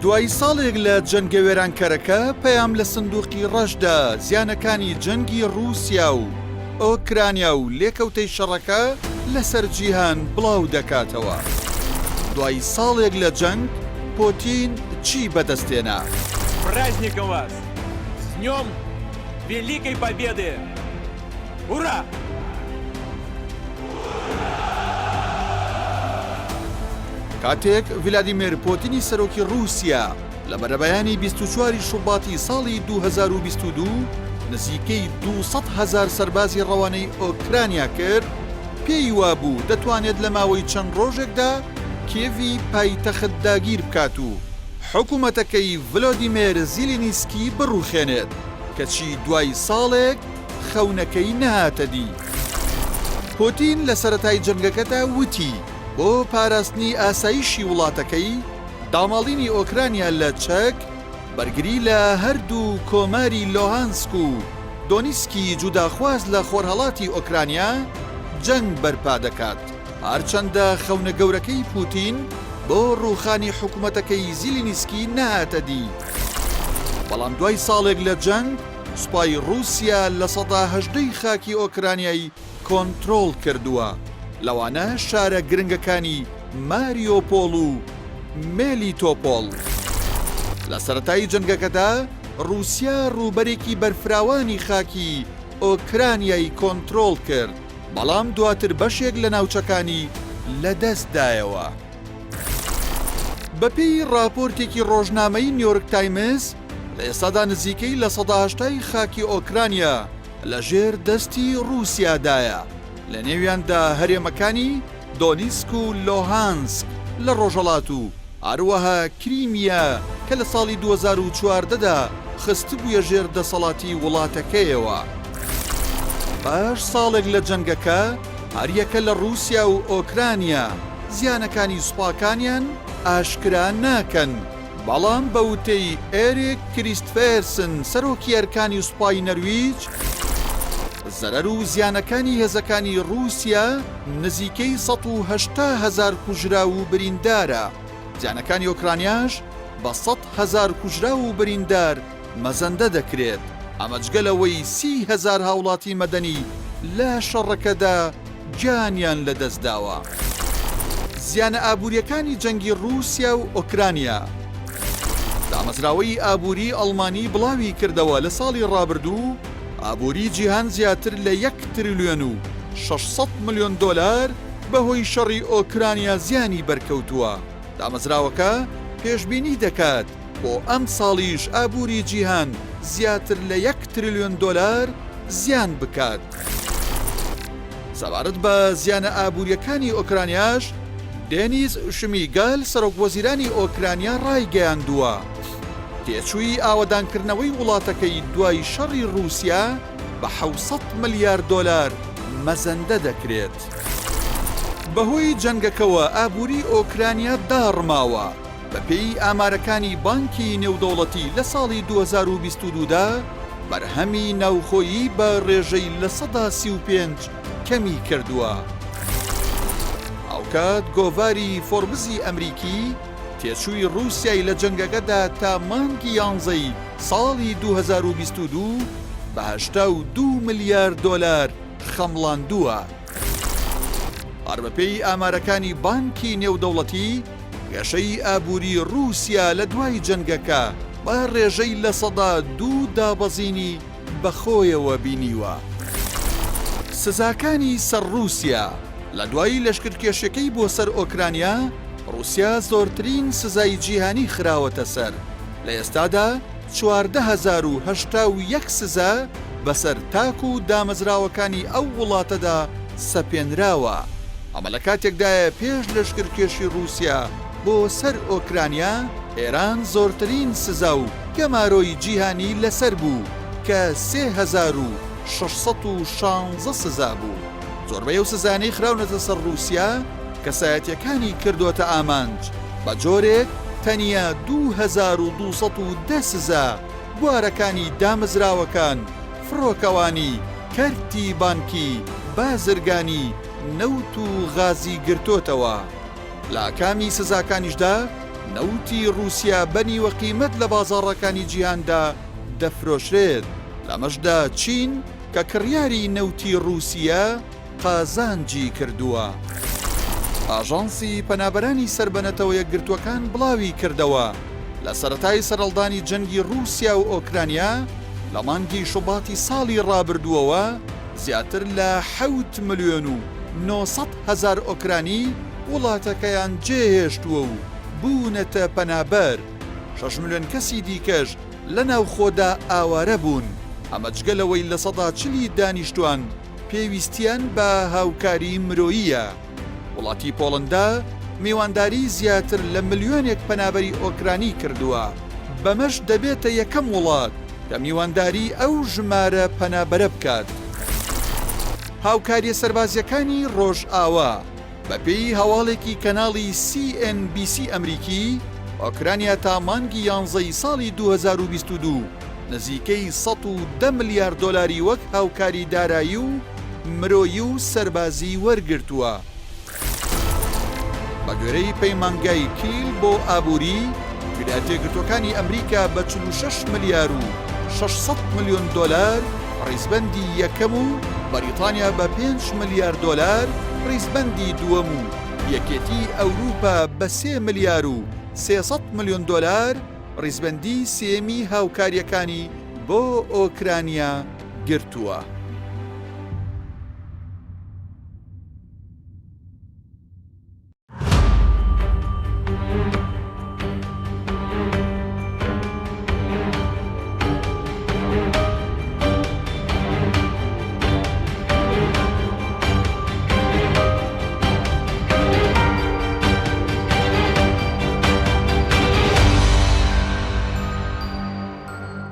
دوای ساڵێک لە جەنگە وێرانکەرەکە پەیام لە سندوقی ڕەشدا زیانەکانی جەنگی رووسیا و ئۆکرانیا و لێکەوتەی شەڕەکە لەسەر جیهان بڵاو دەکاتەوە. دوای ساڵێک لە جەنگ پۆتین چی بەدەستێنا؟ Праздником вас! С днем Великой Победы! Ура! کاتێک ڤلادیمیر پۆتینی سەرۆکی رووسیا لە بەرەبەیانی 24 شوباتی ساڵی 2022 نزیکەی 200,000 سەربازی ڕەوانەی ئۆکرانیا کرد، پێی وابوو دەتوانێت لە ماوەی چەند ڕۆژێکدا کێڤی پایتەخت داگیر بکات و حکوومەتەکەی ڤلۆدیمیر زیلینسکی بڕووخێنێت، کەچی دوای ساڵێک خەونەکەی نەهاتە دی. پۆتین لە سەرەتای جەنگەکەدا وتی بۆ پاراستنی ئاسایشی وڵاتەکەی داماڵینی ئۆکرانیا لە چەک بەرگری لە هەردوو کۆماری لۆهانسک و دۆنیسکی جوداخواز لە خۆرهەڵاتی ئۆکرانیا جەنگ بەرپا دەکات. هەرچەندە خەونە گەورەکەی پوتین بۆ ڕووخانی حکوومەتەکەی زیلینسکی نەهاتە دی. بەڵام دوای ساڵێک لە جەنگ سوپای رووسیا لە 18% خاکی ئۆکرانیایی کۆنتڕۆڵ کردووە، لەوانە شارە گرنگەکانی ماریۆپۆڵ و مێلیتۆپۆڵ. لە سەرەتای جەنگەکەدا رووسیا ڕووبەرێکی بەرفراوانی خاکی ئۆکرانیایی کۆنتڕۆڵ کرد، بەڵام دواتر بەشێک لە ناوچەکانی لەدەستدایەوە. بەپێی راپۆرتێکی ڕۆژنامەی نیویۆرک تایمز لە ئێستادا نزیکەی لە 80% خاکی ئۆکرانیا لەژێر دەستی رووسیادایە، لە نێویاندا هەرێمەکانی دۆنیسک و لۆهانسک لە ڕۆژهەڵات و هەروەها کریمیا کە لە ساڵی 2014دا خستبوویە ژێر دەسەڵاتی وڵاتەکەیەوە. باش ساڵێک لە جەنگەکە هەریەکە لە رووسیا و ئۆکرانیا زیانەکانی سوپاکانیان ئاشکرا ناکەن، بەڵام بە وتەی ئێریک کریستفێرسن سەرۆکی ئەرکانی سوپای نەرویج، زەرەر و زیانەکانی هێزەکانی رووسیا نزیکەی 180,000 کوژرا و بریندارە. زیانەکانی ئۆکرانیاش بە 100,000 کوژرا و بریندار مەزەندە دەکرێت، ئەمە جگەلەوەی 30,000 هاوڵاتی مەدەنی لە شەڕەکەدا گیانیان لەدەستداوە. زیانە ئابوووریەکانی جەنگی رووسیا و ئۆکرانیا. دامەزراوەی ئابووری ئەڵمانی بڵاوی کردەوە لە ساڵی ڕابردوو ئابووری جیهان زیاتر لە 1 تریلیۆن و 600 ملیۆن دۆلار بەهۆی شەڕی ئۆکرانیا زیانی بەرکەوتووە. دامەزراوەکە پێشبینی دەکات بۆ ئەم ساڵیش ئابووری جیهان زیاتر لە 1 تریلیۆن دۆلار زیان بکات. سەبارەت بە زیانە ئابووریەکانی ئۆکرانیاش دێنیس شمیگال سەرۆکوەزیرانی ئۆکرانیا ڕایگەیاندووە تێچووی ئاوەدانکردنەوەی وڵاتەکەی دوای شەڕی رووسیا بە 700 ملیارد دۆلار مەزەندە دەکرێت. بەهۆی جەنگەکەوە ئابووری ئۆکرانیا داڕماوە. بەپێی ئامارەکانی بانکی نێودەوڵەتی لە ساڵی 2022دا بەرهەمی ناوخۆیی بە ڕێژەی لە 135 کەمی کردووە. ئەوکات گۆڤاری فۆربزی ئەمریکی تێچووی رووسیای لە جەنگەکەدا تا مانگی 11 ساڵی 2022 بە 82 ملیارد دۆلار خەمڵاندووە. هەربەپێی ئامارەکانی بانکی نێودەوڵەتی گەشەی ئابووری رووسیا لە دوای جەنگەکە بە ڕێژەی لە 102 دابەزینی بەخۆیەوە بینیوە. سزاکانی سەر رووسیا لە دوای لەشکرکێشەکەی بۆ سەر ئۆکرانیا رووسیا زۆرترین سزای جیهانی خراوەتە سەر. لە ئێستادا 14,081 سزا بەسەر تاک و دامەزراوەکانی ئەو وڵاتەدا سەپێنراوە. ئەمە لە کاتێکدایە پێش لەشکرکێشی رووسیا بۆ سەر ئۆکرانیا ئێران زۆرترین سزا و گەمارۆی جیهانی لەسەر بوو کە 3,616 سزا بوو. زۆربەی ئەو سزانەی خراونەتە سەر رووسیا کەسایەتیەکانی کردوتە ئامانج بە جۆرێک تەنیا 2,210 سزا بوارەکانی دامەزراوەکان، فڕۆکەوانی، کەرتی بانکی، بازرگانی، نەوت و غازی گرتوتەوە. لە کامی سزاکانیشدا نەوتی رووسیا بەنی وە قیمەت لە بازاڕەکانی جیهاندا دەفرۆشرێت. لەمەشدا چین کە کڕیاری نەوتی رووسیا قازانجی کردووە. ئاژانسی پەنابەرانی سربەنەتەوە یەکگرتووەکان بڵاوی کردەوە لە سەرەتای سەرەڵدانی جەنگی رووسیا و ئۆکرانیا لە مانگی شوباتی ساڵی ڕابردووەوە زیاتر لە 7 ملیۆن و 900 هەزار ئۆکرانی وڵاتەکەیان جێهێشتووە و بوونەتە پەنابەر. 6 ملیۆن کەسی دیکەش لە ناوخۆدا ئاوارە بوون. ئەمە جگەلەوەی لە سەدا 40 دانیشتوان پێویستیان بە هاوکاری مرۆییە. وڵاتی پۆڵندا میوانداری زیاتر لە ملیۆنێک پەنابەری ئۆکرانی کردووە. بەمەش دەبێتە یەکەم وڵات کە میوانداری ئەو ژمارە پەنابەرە بکات. هاوکاریە سەربازیەکانی ڕۆژئاوا بەپێی هەواڵێکی کەناڵی CNBC ئەمریکی، ئۆکرانیا تا مانگی 11 ساڵی 2022 نزیکەی 110 ملیارد دۆلاری وەک هاوکاری دارایی و مرۆیی و سەربازی وەرگرتووە. بە گوێرەی پەیمانگای کیل بۆ ئابووری، ویلایەتە ئەمریکا بە 46 ملیار و 600 ملیۆن دۆلار ڕیزبەندی یەکەم و بەریتانیا بە 5 ملیارد دۆلار ڕیزبەندی دووەم و یەکێتی ئەوروپا بە 3 ملیار و 300 ملیۆن دۆلار ڕیزبەندی سێمی هاوکاریەکانی بۆ ئۆکرانیا گرتووە.